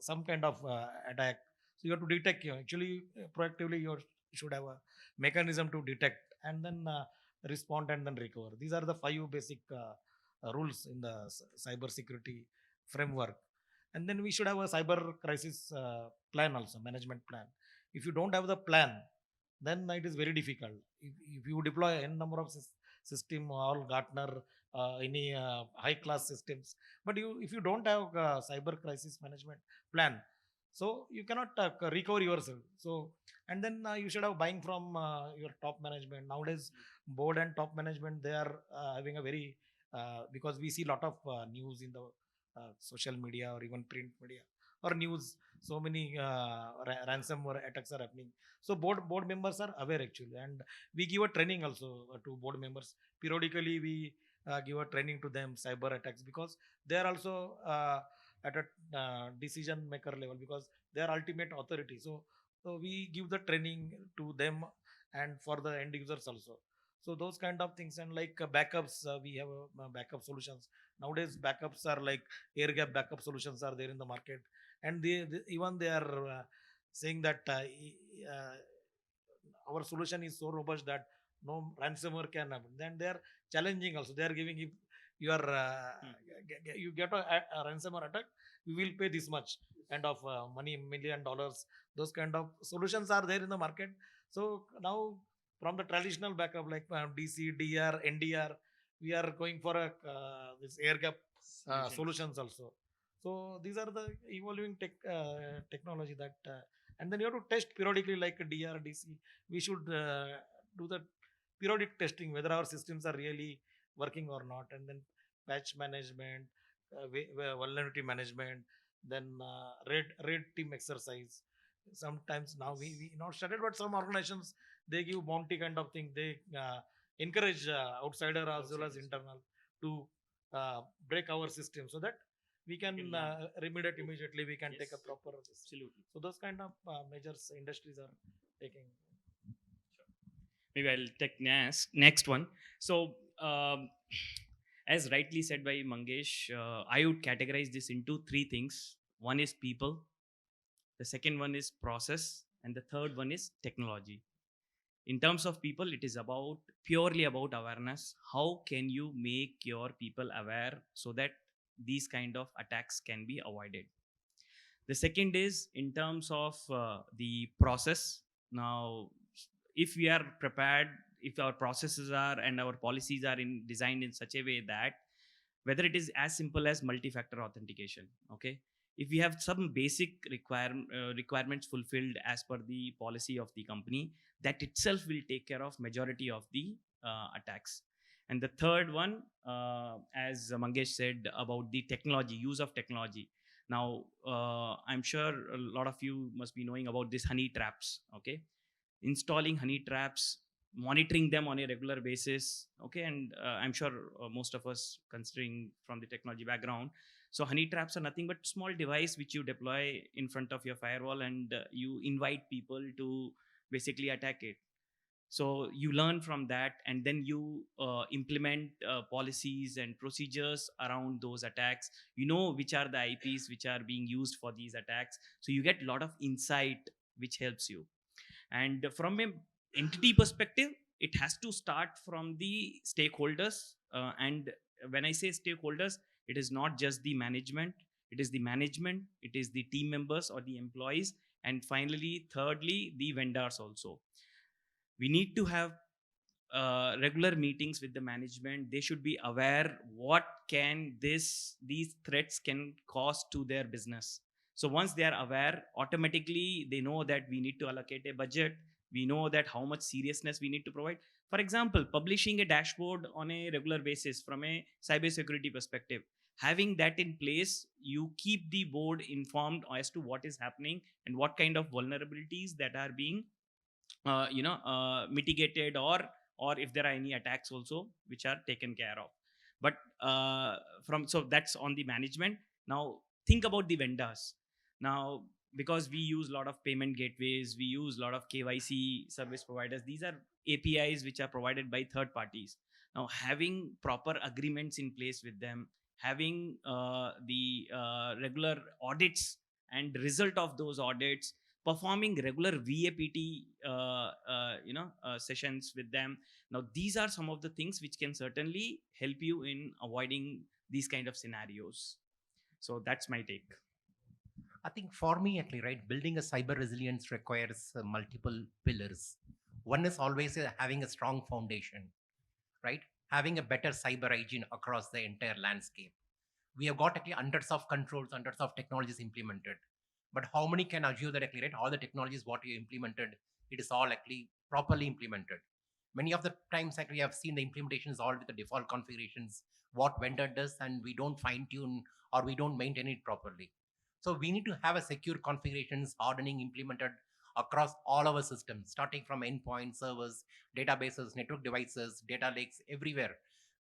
some kind of attack, so you have to detect. Actually, proactively, you should have a mechanism to detect and then respond and then recover. These are the 5 basic rules in the cyber security framework. And then we should have a cyber crisis plan also, management plan. If you don't have the plan, then it is very difficult. If you deploy n number of system, all Gartner, any high class systems, but if you don't have cyber crisis management plan, so you cannot recover yourself. So, and then you should have buying from your top management. Nowadays, board and top management, they are having a very because we see a lot of news in the social media or even print media or news. So many ransomware attacks are happening. So board members are aware actually, and we give a training also to board members. Periodically, we give a training to them cyber attacks, because they are also at a decision maker level, because they are ultimate authority. So we give the training to them and for the end users also. So those kind of things, and like backups, we have backup solutions. Nowadays backups are like air gap backup solutions are there in the market, and even they are saying that our solution is so robust that no ransomware can happen. Then they are challenging also. They are giving, if you are you get a ransomware attack, we will pay this much kind of money, $1,000,000. Those kind of solutions are there in the market. So now from the traditional backup like DC, DR, NDR, we are going for a this air gap solutions also. So these are the evolving technology that, and then you have to test periodically like DR, DC. We should do the periodic testing whether our systems are really working or not, and then patch management, vulnerability management, then red team exercise. Sometimes now we not started, but some organizations, they give bounty kind of thing. They encourage outsider as well as internal to break our system, so that we can remediate immediately. We can take a proper. Absolutely. So those kind of measures industries are taking. Maybe I'll take next one. So as rightly said by Mangesh, I would categorize this into 3 things. One is people, the second one is process, and the third one is technology. In terms of people, it is purely about awareness. How can you make your people aware so that these kind of attacks can be avoided? The second is in terms of the process. Now, if we are prepared, if our processes are and our policies are designed in such a way that whether it is as simple as multi-factor authentication, okay, if we have some basic requirements fulfilled as per the policy of the company, that itself will take care of majority of the attacks. And the third one, as Mangesh said about the technology, use of technology. Now, I'm sure a lot of you must be knowing about this honey traps, okay? Installing honey traps, monitoring them on a regular basis, okay? And I'm sure most of us, considering from the technology background, so honey traps are nothing but small device which you deploy in front of your firewall, and you invite people to basically attack it. So you learn from that, and then you implement policies and procedures around those attacks. You know which are the IPs which are being used for these attacks. So you get a lot of insight which helps you. And from a entity perspective, it has to start from the stakeholders. And when I say stakeholders, it is not just the management. It is the management. It is the team members or the employees. And finally, thirdly, the vendors also. We need to have regular meetings with the management. They should be aware what can these threats can cause to their business. So once they are aware, automatically they know that we need to allocate a budget. We know that how much seriousness we need to provide. For example, publishing a dashboard on a regular basis from a cybersecurity perspective. Having that in place, you keep the board informed as to what is happening and what kind of vulnerabilities that are being mitigated, or if there are any attacks also which are taken care of. But so that's on the management. Now think about the vendors. Now, because we use a lot of payment gateways, we use a lot of KYC service providers. These are APIs which are provided by third parties. Now, having proper agreements in place with them, having the regular audits and result of those audits, performing regular VAPT sessions with them. Now these are some of the things which can certainly help you in avoiding these kind of scenarios. So that's my take. I think for me, actually, right, building a cyber resilience requires multiple pillars. One is always having a strong foundation, right? Having a better cyber hygiene across the entire landscape. We have got actually hundreds of controls, hundreds of technologies implemented. But how many can assure that actually, right, all the technologies what you implemented, it is all actually properly implemented. Many of the times actually I've seen the implementation is all with the default configurations, what vendor does, and we don't fine tune or we don't maintain it properly. So we need to have a secure configurations hardening implemented across all our systems, starting from endpoint servers, databases, network devices, data lakes, everywhere.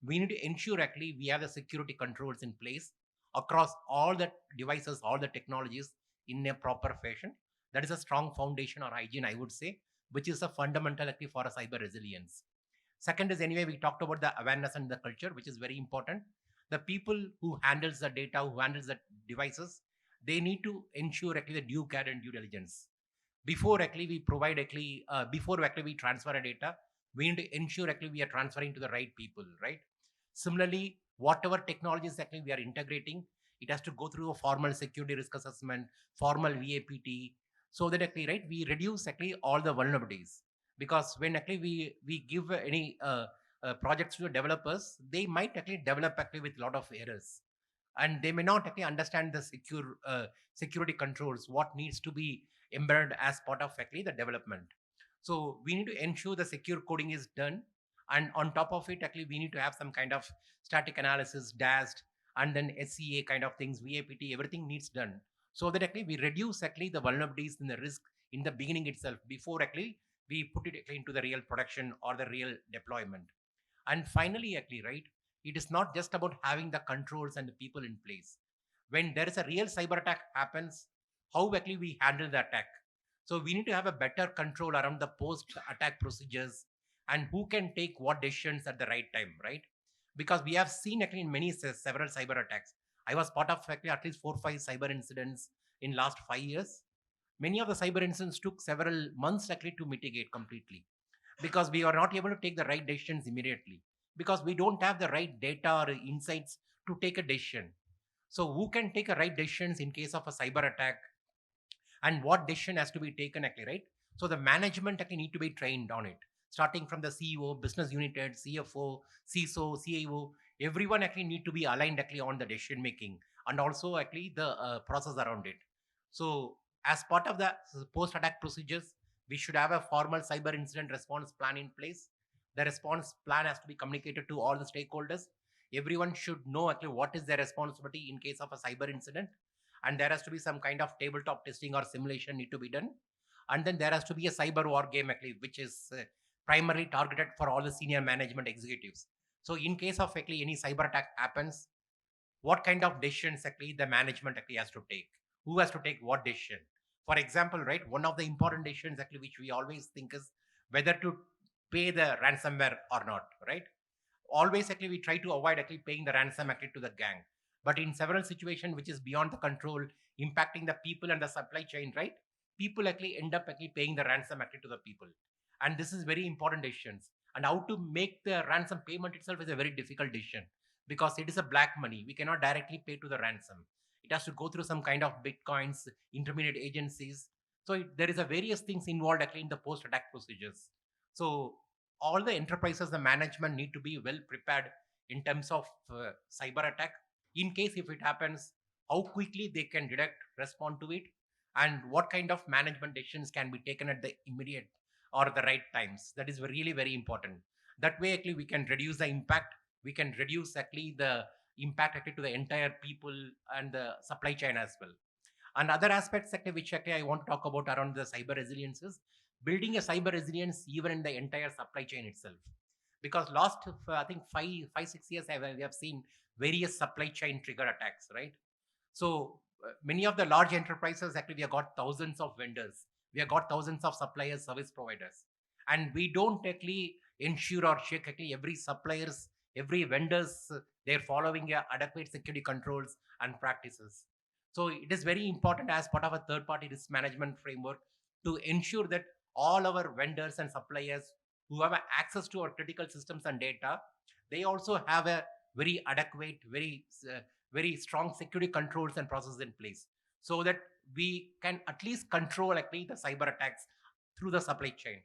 We need to ensure actually we have the security controls in place across all the devices, all the technologies in a proper fashion. That is a strong foundation or hygiene, I would say, which is a fundamental actually for a cyber resilience. Second is anyway, we talked about the awareness and the culture, which is very important. The people who handles the data, who handles the devices, they need to ensure actually the due care and due diligence. Before actually we provide actually, before actually we transfer a data, we need to ensure actually we are transferring to the right people, right? Similarly, whatever technologies actually we are integrating, it has to go through a formal security risk assessment, formal VAPT, so that actually, right, we reduce actually all the vulnerabilities. Because when actually we give any projects to the developers, they might actually develop actually with a lot of errors, and they may not actually understand the security controls, what needs to be embedded as part of actually the development. So we need to ensure the secure coding is done, and on top of it actually we need to have some kind of static analysis, DAST, and then SCA kind of things, VAPT, everything needs done, so that actually we reduce actually the vulnerabilities and the risk in the beginning itself before actually we put it actually into the real production or the real deployment. And finally, actually, right, it is not just about having the controls and the people in place. When there is a real cyber attack happens, how actually we handle the attack. So we need to have a better control around the post-attack procedures and who can take what decisions at the right time, right? Because we have seen actually in many several cyber attacks. I was part of actually at least 4 or 5 cyber incidents in last 5 years. Many of the cyber incidents took several months actually to mitigate completely, because we are not able to take the right decisions immediately, because we don't have the right data or insights to take a decision. So who can take a right decisions in case of a cyber attack, and what decision has to be taken actually, right? So the management actually need to be trained on it, starting from the CEO, business unit head, CFO, CISO, CIO. Everyone actually need to be aligned actually on the decision making, and also actually the process around it. So as part of the post attack procedures, we should have a formal cyber incident response plan in place. The response plan has to be communicated to all the stakeholders. Everyone should know actually what is their responsibility in case of a cyber incident, and there has to be some kind of tabletop testing or simulation need to be done. And then there has to be a cyber war game actually, which is primarily targeted for all the senior management executives. So in case of actually any cyber attack happens, what kind of decisions actually the management actually has to take, who has to take what decision. For example, right, one of the important decisions actually which we always think is whether to pay the ransomware or not, right? Always actually we try to avoid actually paying the ransom actually to the gang, but in several situations which is beyond the control, impacting the people and the supply chain, right, people actually end up actually paying the ransom actually to the people. And this is very important decisions, and how to make the ransom payment itself is a very difficult decision, because it is a black money, we cannot directly pay to the ransom. It has to go through some kind of bitcoins, intermediate agencies. So there is a various things involved actually in the post attack procedures. So all the enterprises, the management need to be well prepared in terms of cyber attack. In case if it happens, how quickly they can detect, respond to it, and what kind of management decisions can be taken at the immediate or the right times. That is really very important. That way actually we can reduce the impact, we can reduce actually the impact actually to the entire people and the supply chain as well. And other aspects actually which actually I want to talk about around the cyber resilience is building a cyber resilience even in the entire supply chain itself. Because last I think 5 6 years we have seen various supply chain trigger attacks, right? So many of the large enterprises actually we have got thousands of vendors, we have got thousands of suppliers, service providers, and we don't actually ensure or check actually every suppliers, every vendors, they're following adequate security controls and practices. So it is very important as part of a third-party risk management framework to ensure that all our vendors and suppliers who have access to our critical systems and data, they also have a very adequate, very strong security controls and processes in place, so that we can at least control actually the cyber attacks through the supply chain.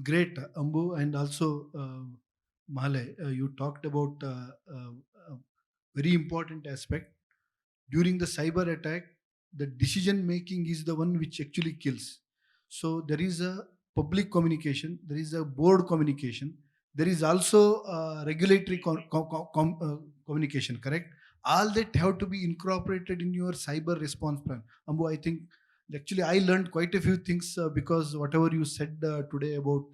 Great, Ambu, and also Mahale, you talked about very important aspect. During the cyber attack, the decision making is the one which actually kills. So there is a public communication, there is a board communication, there is also regulatory communication, correct? All that have to be incorporated in your cyber response plan. Ambu, I think actually I learned quite a few things because whatever you said today about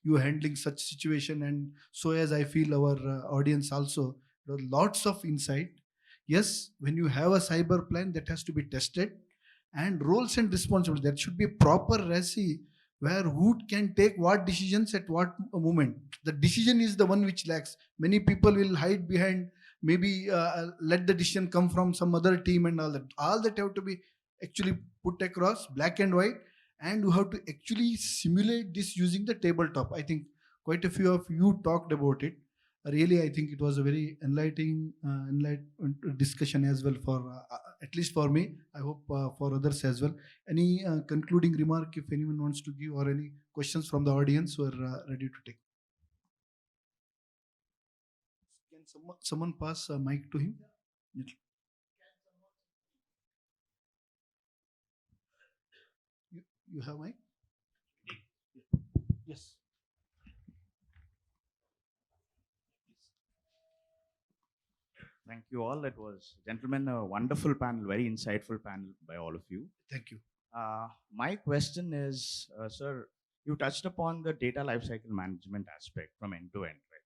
you handling such situation, and so as I feel our audience also, there are lots of insight. Yes, when you have a cyber plan, that has to be tested, and roles and responsibilities, there should be a proper RACI where who can take what decisions at what moment. The decision is the one which lacks. Many people will hide behind maybe let the decision come from some other team and all that. All that have to be actually put across black and white, and you have to actually simulate this using the tabletop. I think quite a few of you talked about it. Really, I think it was a very enlightening discussion as well for at least for me. I hope for others as well. Any concluding remark if anyone wants to give, or any questions from the audience? We're ready to take. Can someone pass a mic to him? You have mic? Yes. Thank you all. It was, gentlemen, a wonderful panel, very insightful panel by all of you. Thank you. My question is, sir, you touched upon the data lifecycle management aspect from end to end, right?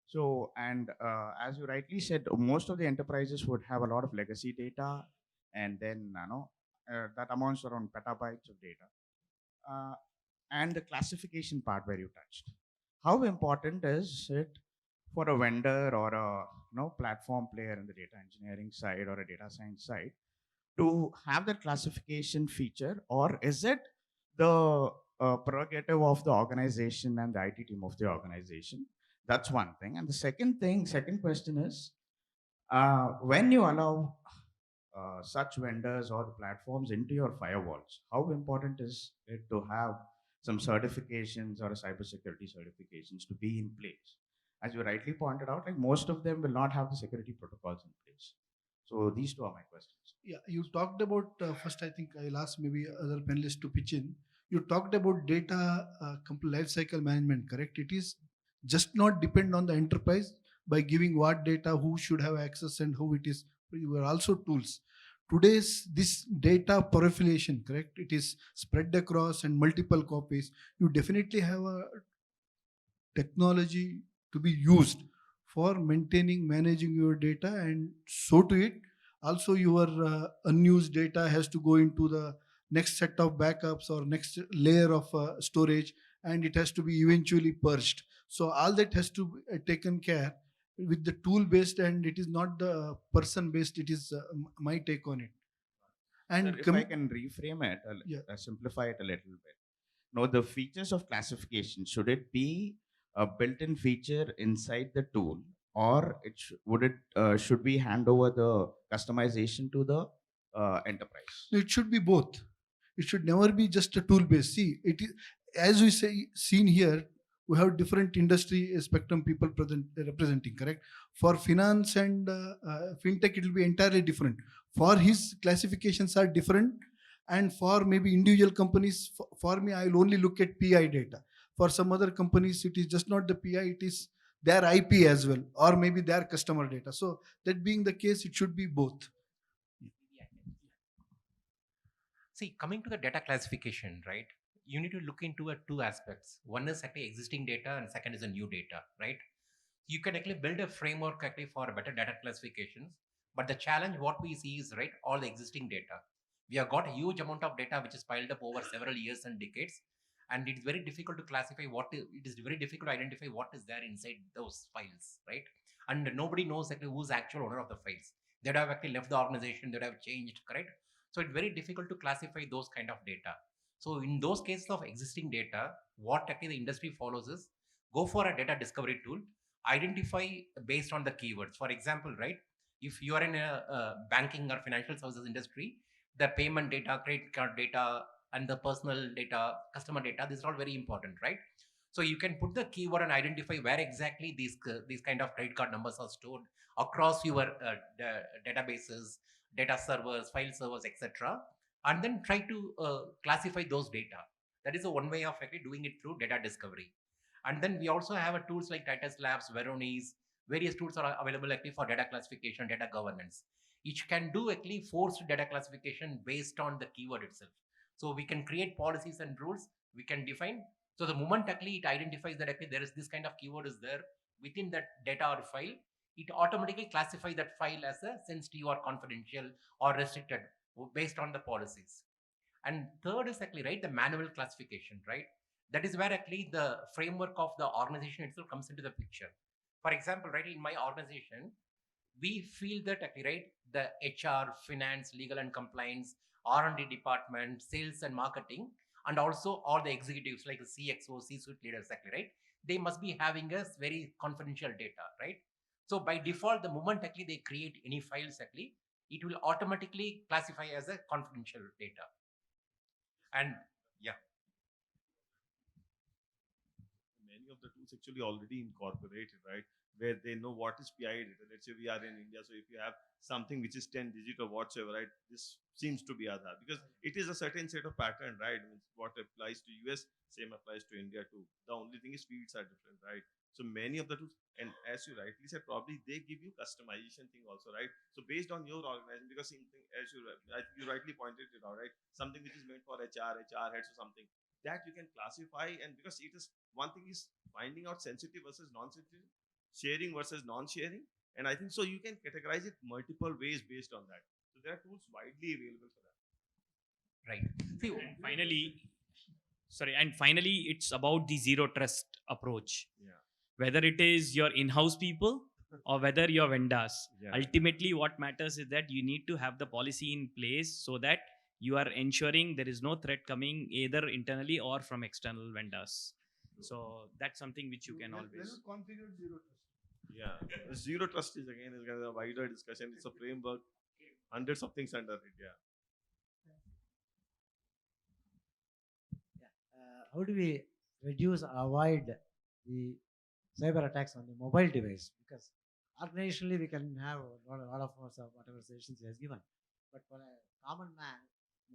So, and as you rightly said, most of the enterprises would have a lot of legacy data, and then, that amounts around petabytes of data. And the classification part where you touched. How important is it for a vendor or a platform player in the data engineering side or a data science side to have that classification feature, or is it the prerogative of the organization and the IT team of the organization? That's one thing. And the second question is, when you allow such vendors or the platforms into your firewalls, how important is it to have some certifications or a cybersecurity certifications to be in place? As you rightly pointed out, like most of them will not have the security protocols in place. So these two are my questions. Yeah, you talked about first. I think I'll ask maybe other panelists to pitch in. You talked about data life cycle management, correct? It is just not depend on the enterprise by giving what data, who should have access, and who it is. You are also tools. Today's this data proliferation, correct? It is spread across and multiple copies. You definitely have a technology to be used for maintaining, managing your data, and so to it also your unused data has to go into the next set of backups or next layer of storage, and it has to be eventually purged. So all that has to be taken care with the tool based, and it is not the person based. It is my take on it. And sir, if I can reframe it, simplify it a little bit. Now, the features of classification, should it be a built-in feature inside the tool, or should we hand over the customization to the enterprise? It should be both. It should never be just a tool based. See, it is, as we say, seen here, we have different industry spectrum people representing, correct? For finance and fintech, it will be entirely different. For his classifications are different, and for maybe individual companies, for me, I will only look at PI data. For some other companies, it is just not the PI, it is their IP as well, or maybe their customer data. So that being the case, it should be both. See, coming to the data classification, right? You need to look into two aspects. One is actually existing data, and second is a new data, right? You can actually build a framework actually for better data classifications. But the challenge, what we see is, right, all the existing data. We have got a huge amount of data which is piled up over several years and decades. and it's very difficult to classify it is very difficult to identify what is there inside those files, right? And nobody knows actually who's the actual owner of the files. They'd have actually left the organization, they'd have changed, correct? So it's very difficult to classify those kind of data. So in those cases of existing data, what actually the industry follows is go for a data discovery tool, identify based on the keywords. For example, right, if you are in a banking or financial services industry, the payment data, credit card data, and the personal data, customer data, these are all very important, right? So you can put the keyword and identify where exactly these kind of credit card numbers are stored across your databases, data servers, file servers, etc., and then try to classify those data. That is a one way of actually doing it through data discovery. And then we also have a tools like Titus Labs, Veronis, various tools are available actually for data classification, data governance. Each can do actually forced data classification based on the keyword itself. So we can create policies and rules, we can define. So the moment actually it identifies that actually there is this kind of keyword is there within that data or file, it automatically classifies that file as a sensitive or confidential or restricted based on the policies. And third is actually, right, the manual classification, right? That is where actually the framework of the organization itself comes into the picture. For example, right, in my organization, we feel that actually, right, the HR, finance, legal and compliance, R&D department, sales and marketing, and also all the executives like the CXO, C-suite leaders, actually, right, they must be having us very confidential data, right? So by default, the moment actually they create any files, actually, it will automatically classify as a confidential data. And yeah, many of the tools actually already incorporated, right? Where they know what is PI data. Let's say we are in India, so if you have something which is 10 digit or whatsoever, right? This seems to be Aadhaar because it is a certain set of pattern, right? Means what applies to US, same applies to India too. The only thing is fields are different, right? So many of the tools, and as you rightly said, probably they give you customization thing also, right? So based on your organization, because something as you rightly pointed it out, right? Something which is meant for HR heads or something that you can classify, and because it is one thing is finding out sensitive versus non-sensitive, sharing versus non-sharing, and I think so you can categorize it multiple ways based on that. So there are tools widely available for that. right. See, And finally, it's about the zero trust approach. Yeah. Whether it is your in-house people or whether your vendors, Yeah. ultimately what matters is that you need to have the policy in place so that you are ensuring there is no threat coming either internally or from external vendors. So that's something which you can always configure zero trust. Yeah. Zero trust is again is a wider discussion. It's a framework, hundreds of things under it. Yeah. How do we reduce or avoid the cyber attacks on the mobile device? Because organizationally we can have a lot of whatever suggestions he has given, but for a common man,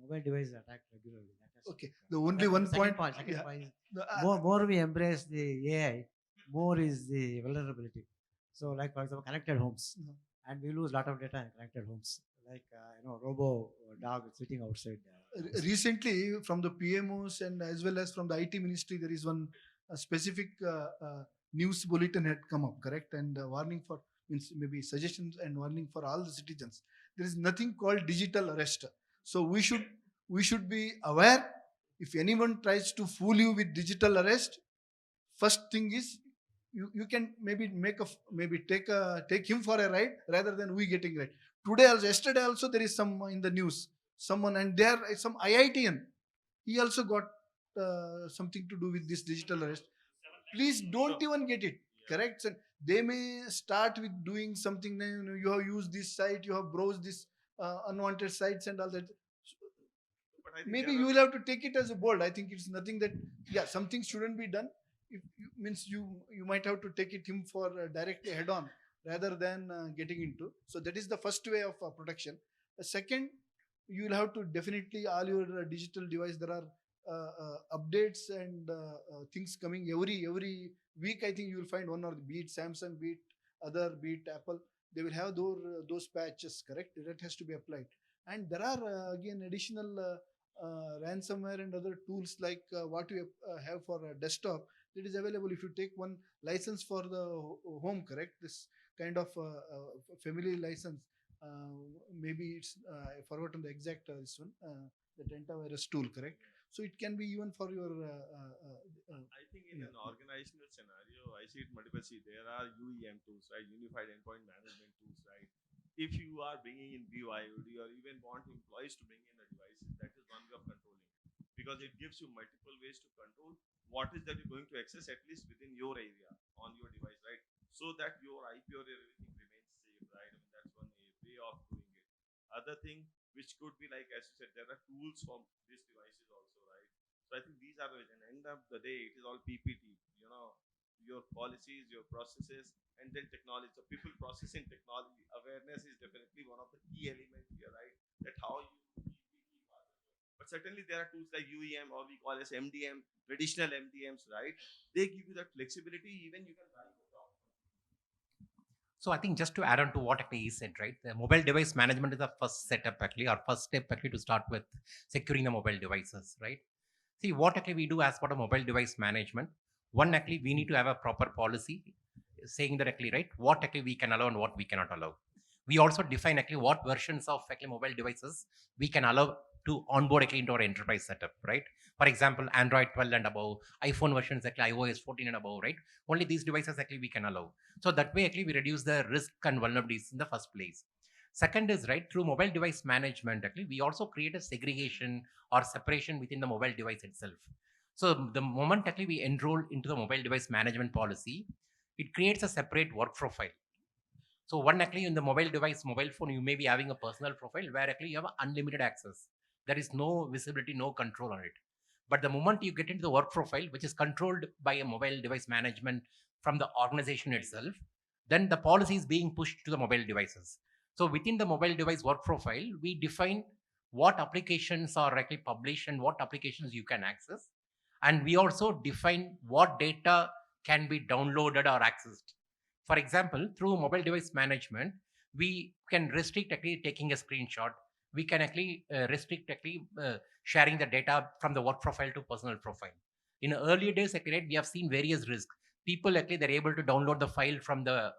mobile device is attacked regularly. Okay, the only one second point. Second yeah. point is The, more we embrace the AI, more is the vulnerability. So, like for example, connected homes, and we lose a lot of data in connected homes. Like robo dog sitting outside. Recently, from the PMOs and as well as from the IT ministry, there is one specific news bulletin had come up, correct? And warning for means maybe suggestions and warning for all the citizens. There is nothing called digital arrest. So we should be aware. If anyone tries to fool you with digital arrest, first thing is you can maybe take him for a ride rather than we getting right. Yesterday also there is some in the news, someone, and there is some IITian. He also got something to do with this digital arrest. Please don't even get it. Correct? And they may start with doing something. You have used this site, you have browsed this unwanted sites and all that. Maybe you will have to take it as a bold. I think it's nothing that something shouldn't be done. If you might have to take it him for directly head on rather than getting into. So that is the first way of protection. The second, you will have to definitely all your digital device. There are updates and things coming every week. I think you will find one or be it Samsung, be it other, be it Apple. They will have those patches. Correct? That has to be applied. And there are again additional ransomware and other tools like what you have for a desktop. It is available if you take one license for the home, correct? This kind of family license. Maybe it's I forgotten the exact this one, the antivirus tool, correct? So it can be even for your. I think in an organizational scenario, I see it multiple. See, there are UEM tools, right? Unified Endpoint Management tools, right? If you are bringing in BYOD or even want employees to bring in the devices, that is one way of controlling it, because it gives you multiple ways to control what is that you're going to access, at least within your area on your device, right? So that your IP or everything remains safe, right? I mean, that's one way of doing it. Other thing, which could be like, as you said, there are tools for these devices also, right? So I think these are the ways. And end of the day, it is all PPT, you know, your policies, your processes, and then technology. So people processing technology awareness is definitely one of the key elements here, right? That how you but certainly there are tools like UEM or we call as MDM, traditional MDMs, right? They give you that flexibility, even you can run it down. So I think just to add on to what actually he said, right? The mobile device management is the first setup actually, or first step actually to start with securing the mobile devices, right? See what actually we do as part of mobile device management. One, actually we need to have a proper policy saying that actually, right, what actually we can allow and what we cannot allow. We also define actually what versions of actually mobile devices we can allow to onboard actually into our enterprise setup, right? For example, Android 12 and above, iPhone versions actually iOS 14 and above, right? Only these devices actually we can allow. So that way actually we reduce the risk and vulnerabilities in the first place. Second is, right, through mobile device management, actually we also create a segregation or separation within the mobile device itself. So the moment actually we enroll into the mobile device management policy, it creates a separate work profile. So one, actually in the mobile device, mobile phone, you may be having a personal profile where actually you have unlimited access. There is no visibility, no control on it. But the moment you get into the work profile, which is controlled by a mobile device management from the organization itself, then the policy is being pushed to the mobile devices. So within the mobile device work profile, we define what applications are actually published and what applications you can access. And we also define what data can be downloaded or accessed. For example, through mobile device management, we can restrict actually taking a screenshot. We can actually restrict actually sharing the data from the work profile to personal profile. In earlier days, actually, right, we have seen various risks. People actually they're able to download the file from the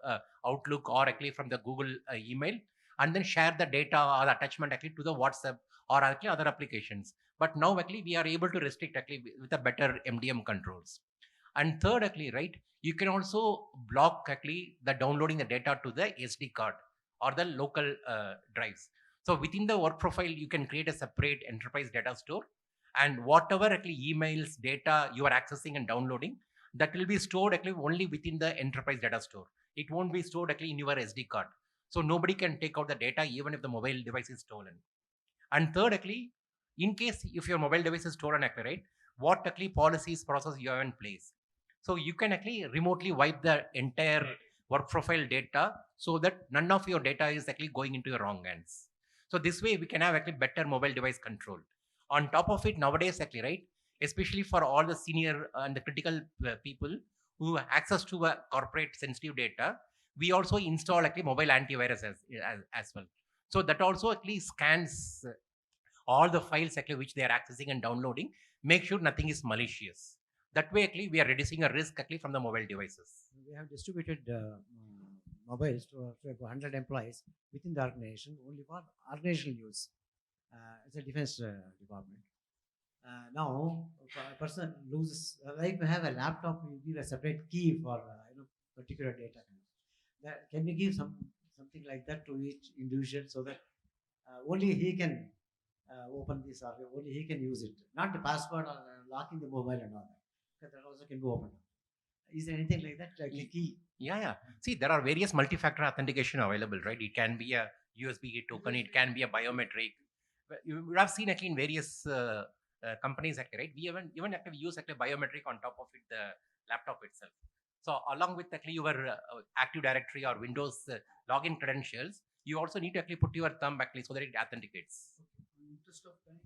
Outlook or actually from the Google email and then share the data or the attachment actually to the WhatsApp or actually other applications. But now actually we are able to restrict actually with a better MDM controls. And third, actually, right, you can also block actually the downloading the data to the SD card or the local drives. So within the work profile, you can create a separate enterprise data store, and whatever actually emails, data you are accessing and downloading, that will be stored actually only within the enterprise data store. It won't be stored actually in your SD card. So nobody can take out the data even if the mobile device is stolen. And third, actually, in case if your mobile device is stolen, actually, right, what actually policies process you have in place. So you can actually remotely wipe the entire work profile data so that none of your data is actually going into your wrong hands. So this way we can have actually better mobile device control. On top of it, nowadays, actually, right, especially for all the senior and the critical people who have access to corporate sensitive data, we also install actually mobile antivirus as well. So that also actually scans all the files actually which they are accessing and downloading, make sure nothing is malicious. That way actually we are reducing a risk actually from the mobile devices. We have distributed mobiles to about 100 employees within the organization, only for organizational use. It's a defense department. Now, if a person loses, like we have a laptop, we give a separate key for particular data. Can we give something like that to each individual so that only he can open this or only he can use it, not the password or locking the mobile and all that, because that also can be opened. Is there anything like that, like a key? Yeah. See, there are various multi-factor authentication available, right? It can be a USB token, it can be a biometric. You would have seen actually in various companies, actually, right? We even actually use actually biometric on top of it, the laptop itself. So along with actually your Active Directory or Windows login credentials, you also need to actually put your thumb actually so that it authenticates. In interest of time,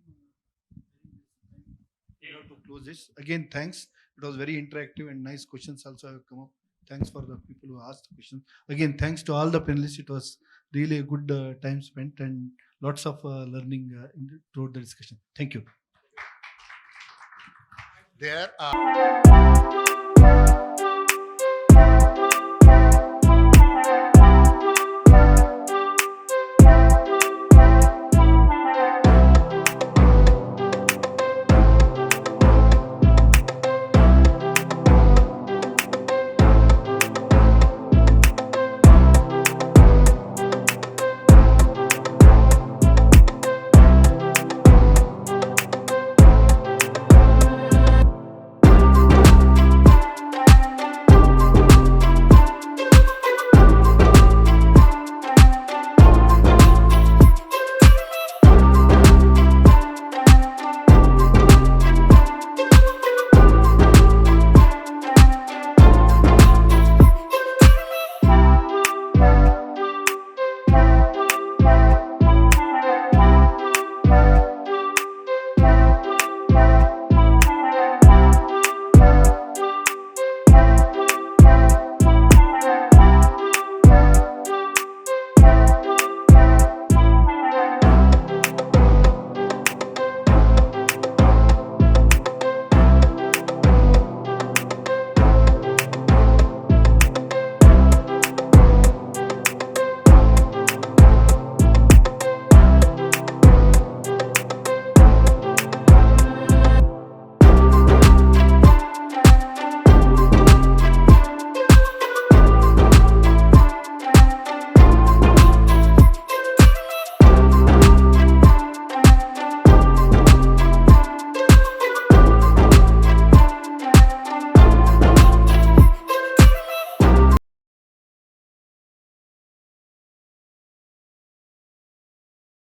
we have to close this. Again, thanks. It was very interactive and nice questions also have come up. Thanks for the people who asked questions. Again, thanks to all the panelists. It was really a good time spent and lots of learning throughout the discussion. Thank you. There